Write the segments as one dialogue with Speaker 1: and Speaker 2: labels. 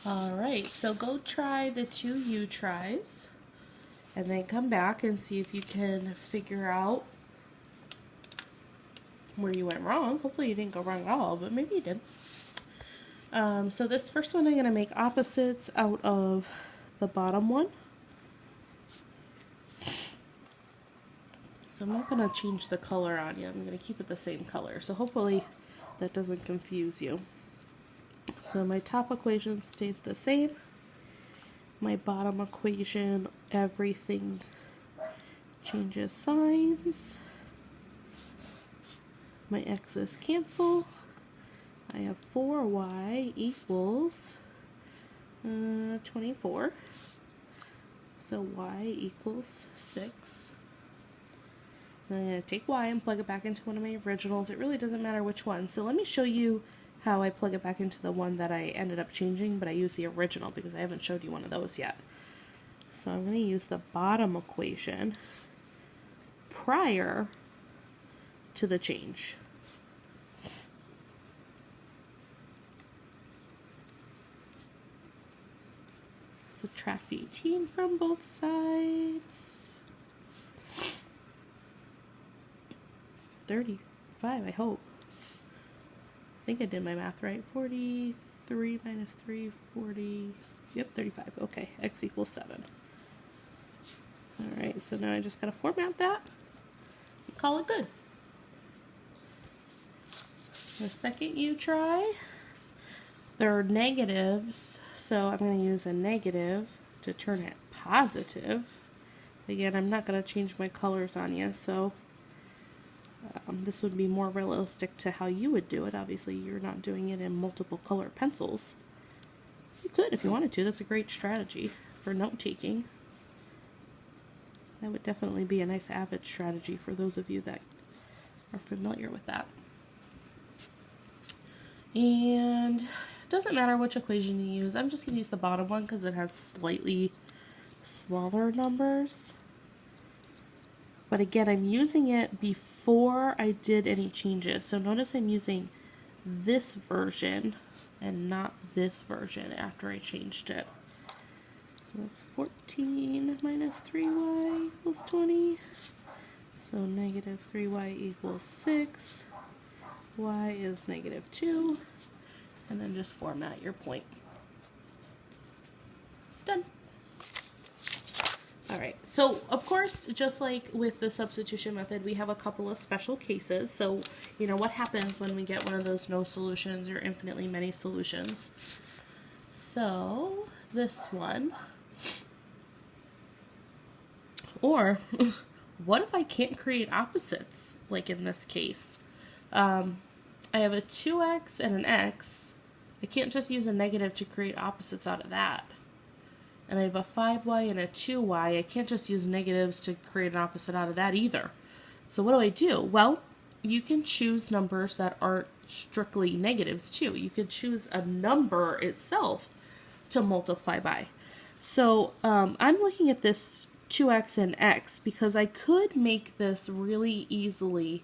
Speaker 1: Alright, so go try the 2U tries and then come back and see if you can figure out where you went wrong. Hopefully you didn't go wrong at all, but maybe you did. So this first one I'm going to make opposites out of the bottom one. So I'm not going to change the color on you. I'm going to keep it the same color. So hopefully that doesn't confuse you. So my top equation stays the same. My bottom equation, everything changes signs. My x's cancel. I have 4y equals 24. So y equals 6. And I'm going to take y and plug it back into one of my originals. It really doesn't matter which one. So let me show you how I plug it back into the one that I ended up changing, but I used the original because I haven't showed you one of those yet. So I'm going to use the bottom equation prior to the change. Subtract 18 from both sides. 35, I hope. I think I did my math right. 43 minus 3, 40. Yep, 35. Okay, x equals 7. Alright, so now I just gotta format that and call it good. The second U try, there are negatives, so I'm going to use a negative to turn it positive. Again, I'm not going to change my colors on you, so this would be more realistic to how you would do it. Obviously, you're not doing it in multiple color pencils. You could if you wanted to. That's a great strategy for note-taking. That would definitely be a nice avid strategy for those of you that are familiar with that. And it doesn't matter which equation you use. I'm just going to use the bottom one because it has slightly smaller numbers. But again, I'm using it before I did any changes. So notice I'm using this version and not this version after I changed it. So that's 14 minus 3y equals 20. So negative 3y equals 6. Y is negative 2. And then just format your point. Done. Alright, so of course, just like with the substitution method, we have a couple of special cases. So, you know, what happens when we get one of those no solutions or infinitely many solutions? So, this one. Or, what if I can't create opposites, like in this case? I have a 2x and an x. I can't just use a negative to create opposites out of that. And I have a 5y and a 2y. I can't just use negatives to create an opposite out of that either. So what do? Well, you can choose numbers that aren't strictly negatives too. You could choose a number itself to multiply by. So I'm looking at this 2x and x because I could make this really easily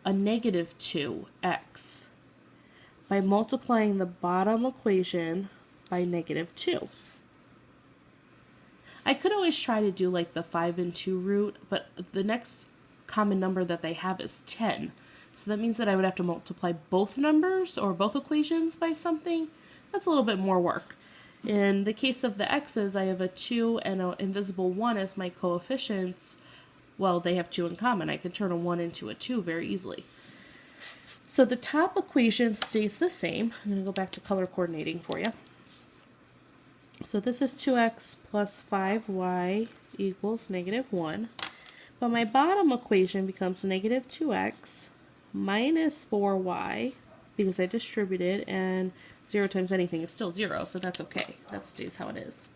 Speaker 1: a negative 2x by multiplying the bottom equation by negative 2. I could always try to do like the 5 and 2 root, but the next common number that they have is 10. So that means that I would have to multiply both numbers or both equations by something. That's a little bit more work. In the case of the x's, I have a 2 and an invisible 1 as my coefficients. Well, they have 2 in common. I can turn a 1 into a 2 very easily. So the top equation stays the same. I'm going to go back to color coordinating for you. So this is 2x plus 5y equals negative 1. But my bottom equation becomes negative 2x minus 4y, because I distributed, and 0 times anything is still 0, so that's okay. That stays how it is.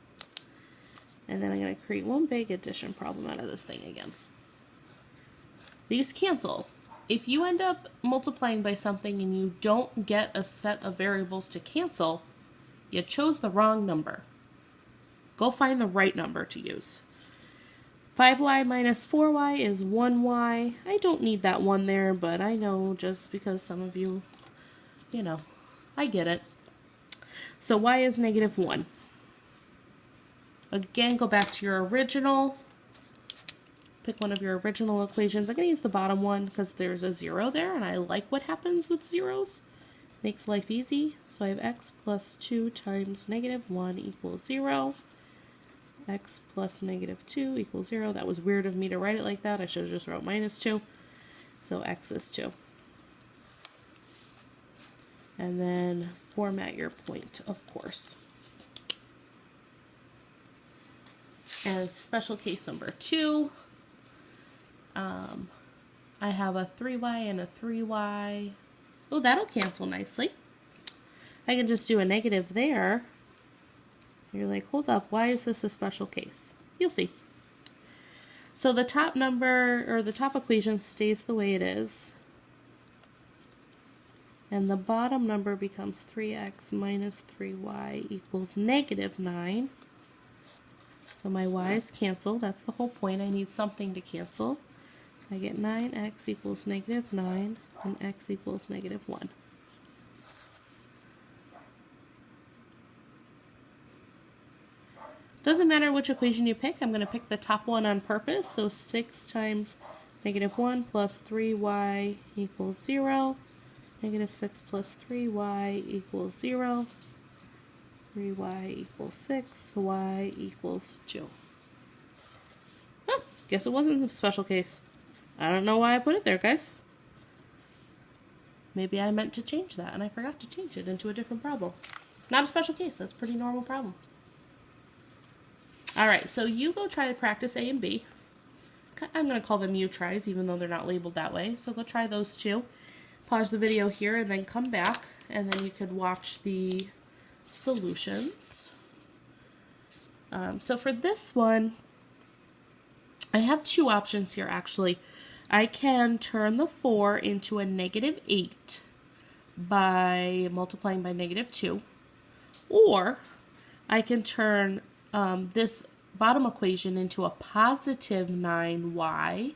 Speaker 1: And then I'm going to create one big addition problem out of this thing again. These cancel. If you end up multiplying by something and you don't get a set of variables to cancel, you chose the wrong number. Go find the right number to use. 5y minus 4y is 1y. I don't need that 1 there, but I know just because some of you, you know, I get it. So y is negative 1. Again, go back to your original. Pick one of your original equations. I'm going to use the bottom one because there's a 0 there, and I like what happens with zeros. Makes life easy. So I have x plus 2 times negative 1 equals 0. X plus negative 2 equals 0. That was weird of me to write it like that. I should have just wrote minus 2. So x is 2. And then format your point, of course. And special case number 2. I have a 3y and a 3y. Oh, that'll cancel nicely. I can just do a negative there. You're like, hold up, why is this a special case? You'll see. So the top number, or the top equation stays the way it is. And the bottom number becomes 3x minus 3y equals negative 9. So my y's cancel. That's the whole point. I need something to cancel. I get 9x equals negative 9, and x equals negative 1. Doesn't matter which equation you pick. I'm going to pick the top one on purpose. So 6 times negative 1 plus 3y equals 0. Negative 6 plus 3y equals 0. 3y equals 6. Y equals 2. Huh, guess it wasn't a special case. I don't know why I put it there, guys. Maybe I meant to change that, and I forgot to change it into a different problem. Not a special case. That's a pretty normal problem. All right, so you go try to practice A and B. I'm going to call them U tries, even though they're not labeled that way. So go try those two. Pause the video here and then come back, and then you could watch the solutions. So for this one, I have two options here, actually. I can turn the 4 into a negative 8 by multiplying by negative 2, or I can turn this bottom equation into a positive 9y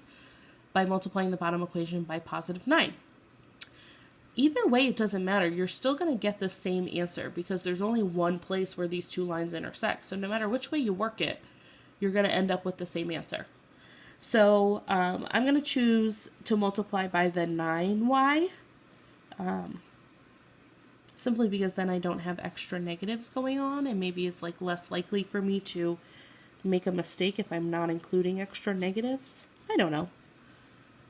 Speaker 1: by multiplying the bottom equation by positive 9. Either way, it doesn't matter. You're still going to get the same answer because there's only one place where these two lines intersect. So no matter which way you work it, you're going to end up with the same answer. So I'm going to choose to multiply by the 9y, simply because then I don't have extra negatives going on, and maybe it's like less likely for me to make a mistake if I'm not including extra negatives. I don't know.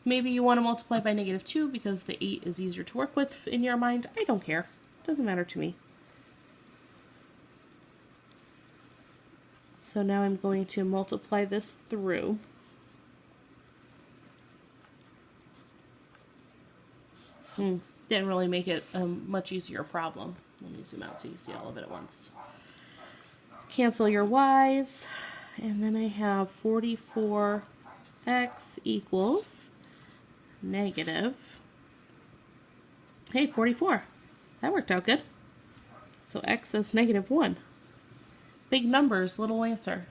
Speaker 1: Maybe you want to multiply by negative 2 because the 8 is easier to work with in your mind. I don't care. It doesn't matter to me. So now I'm going to multiply this through. Didn't really make it a much easier problem. Let me zoom out so you see all of it at once. Cancel your y's, and then I have 44x equals negative, hey, 44. That worked out good. So x is negative 1. Big numbers, little answer.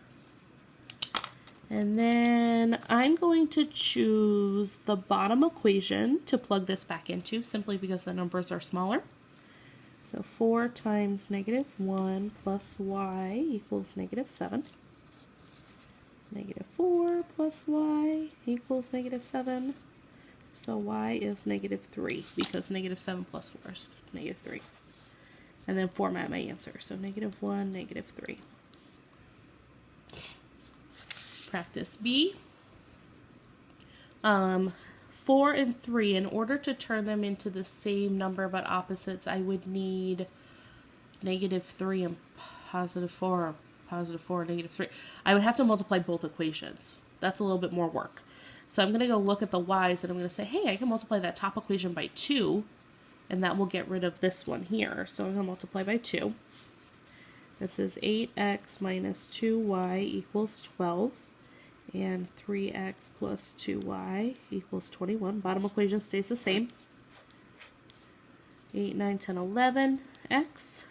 Speaker 1: And then I'm going to choose the bottom equation to plug this back into, simply because the numbers are smaller. So 4 times negative 1 plus y equals negative 7. Negative 4 plus y equals negative 7. So y is negative 3, because negative 7 plus 4 is negative 3. And then format my answer. So negative 1, negative 3. Practice B. 4 and 3, in order to turn them into the same number but opposites, I would need negative 3 and positive 4, or positive 4 and negative 3. I would have to multiply both equations. That's a little bit more work. So I'm going to go look at the y's, and I'm going to say, hey, I can multiply that top equation by 2, and that will get rid of this one here. So I'm going to multiply by 2. This is 8x minus 2y equals 12. And 3x plus 2y equals 21. Bottom equation stays the same. 8, 9, 10, 11. X,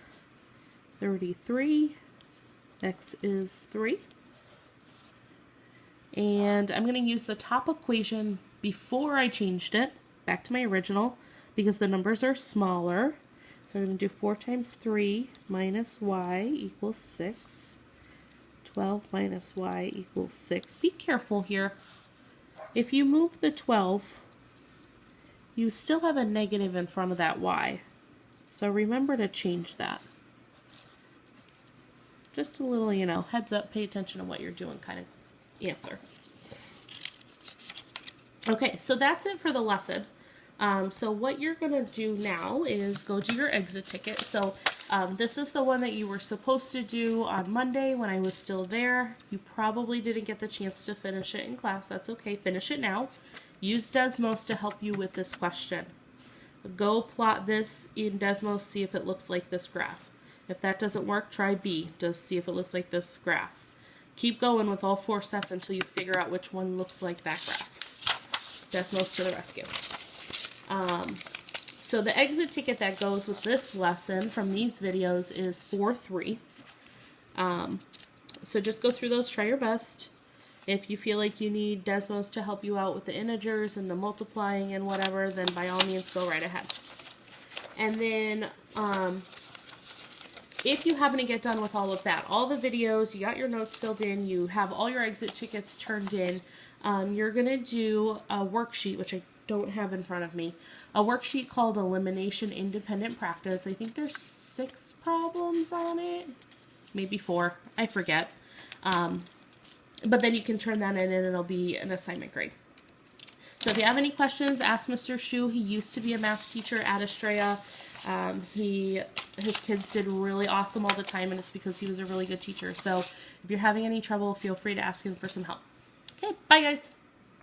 Speaker 1: 33. X is 3. And I'm going to use the top equation before I changed it, back to my original, because the numbers are smaller. So I'm going to do 4 times 3 minus y equals 6. 12 minus y equals 6. Be careful here. If you move the 12, you still have a negative in front of that y. So remember to change that. Just a little, heads up, pay attention to what you're doing kind of answer. Okay, so that's it for the lesson. So what you're going to do now is go do your exit ticket. So this is the one that you were supposed to do on Monday when I was still there. You probably didn't get the chance to finish it in class. That's okay. Finish it now. Use Desmos to help you with this question. Go plot this in Desmos, see if it looks like this graph. If that doesn't work, try B. Just see if it looks like this graph. Keep going with all 4 sets until you figure out which one looks like that graph. Desmos to the rescue. So the exit ticket that goes with this lesson from these videos is 4-3. So just go through those, try your best. If you feel like you need Desmos to help you out with the integers and the multiplying and whatever, then by all means go right ahead. And then if you happen to get done with all of that, all the videos, you got your notes filled in, you have all your exit tickets turned in, you're going to do a worksheet, which I don't have in front of me, a worksheet called Elimination Independent Practice. I think there's 6 problems on it, maybe 4, I forget. But then you can turn that in and it'll be an assignment grade. So if you have any questions, ask Mr. Shu. He used to be a math teacher at Estrella. His kids did really awesome all the time, and it's because he was a really good teacher. So if you're having any trouble, feel free to ask him for some help. Okay, bye guys.